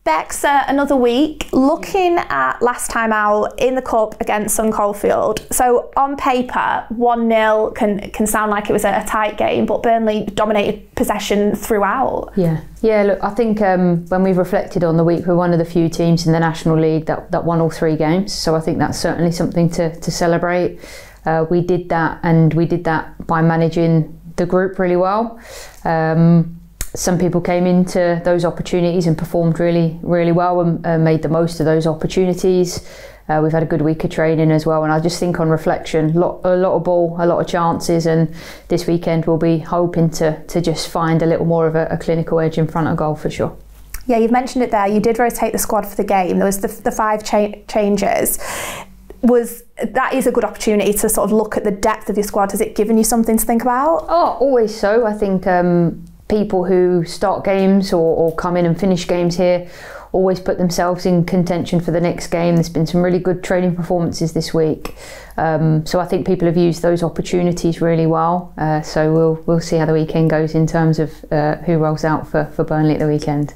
Bex, another week, looking at last time out in the Cup against Sun Coldfield. So on paper, 1-0 can sound like it was a tight game, but Burnley dominated possession throughout. Yeah, look, I think when we've reflected on the week, we're one of the few teams in the National League that won all 3 games. So I think that's certainly something to celebrate. We did that, and we did that by managing the group really well. Some people came into those opportunities and performed really well and made the most of those opportunities. We've had a good week of training as well, and I just think on reflection, a lot of ball, a lot of chances, and this weekend we'll be hoping to just find a little more of a clinical edge in front of goal for sure. Yeah, you've mentioned it there. You did rotate the squad for the game. There was the 5 changes. That is a good opportunity to sort of look at the depth of your squad. Has it given you something to think about? Oh, always so. I think people who start games or come in and finish games here always put themselves in contention for the next game. There's been some really good training performances this week, so I think people have used those opportunities really well. So we'll see how the weekend goes in terms of who rolls out for Burnley at the weekend.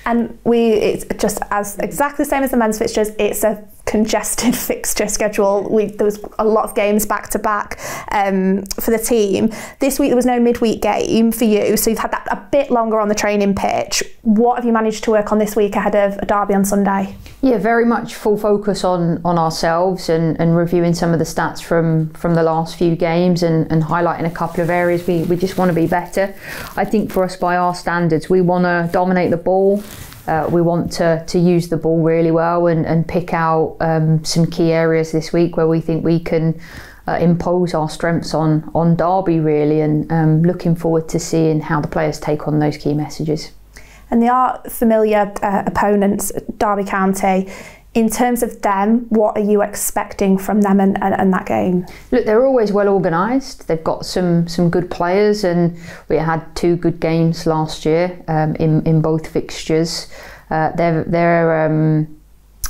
And it's just exactly the same as the men's fixtures. It's a congested fixture schedule. There was a lot of games back to back for the team. This week there was no midweek game for you, so you've had that a bit longer on the training pitch. What have you managed to work on this week ahead of a derby on Sunday? Yeah, very much full focus on ourselves and reviewing some of the stats from the last few games and highlighting a couple of areas we just want to be better. I think for us, by our standards, we want to dominate the ball. We want to use the ball really well and pick out some key areas this week where we think we can impose our strengths on Derby really, and looking forward to seeing how the players take on those key messages. And they are familiar opponents, Derby County. In terms of them, what are you expecting from them and that game? Look, they're always well organised. They've got some good players, and we had 2 good games last year in both fixtures. They're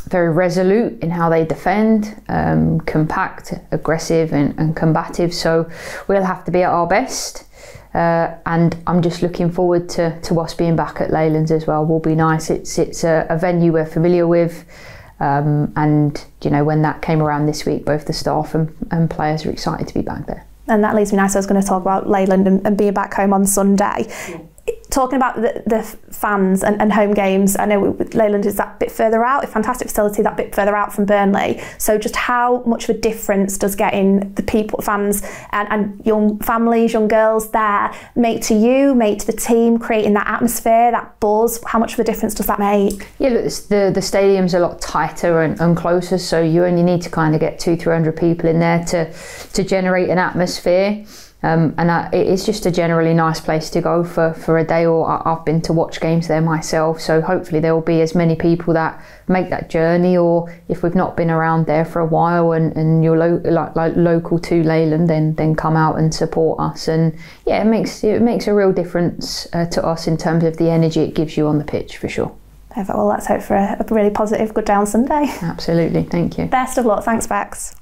very resolute in how they defend, compact, aggressive and combative. So we'll have to be at our best. And I'm just looking forward to us being back at Leyland as well. Will be nice. It's a venue we're familiar with. And you know, when that came around this week, both the staff and players are excited to be back there. And that leads me nice. I was going to talk about Leyland and being back home on Sunday. Yeah. Talking about the fans and home games, I know Leyland is that bit further out, a fantastic facility that bit further out from Burnley. So just how much of a difference does getting the people, fans and young families, young girls there make to you, make to the team, creating that atmosphere, that buzz? How much of a difference does that make? Yeah, look, the stadium's a lot tighter and closer, so you only need to kind of get 200-300 people in there to generate an atmosphere. It's just a generally nice place to go for a day, or I've been to watch games there myself, so hopefully there will be as many people that make that journey, or if we've not been around there for a while and you're local to Leyland, then come out and support us. And yeah, it makes a real difference to us in terms of the energy it gives you on the pitch for sure. Perfect. Well, let's hope for a really positive good day on Sunday. Absolutely, thank you. Best of luck. Thanks, Bex.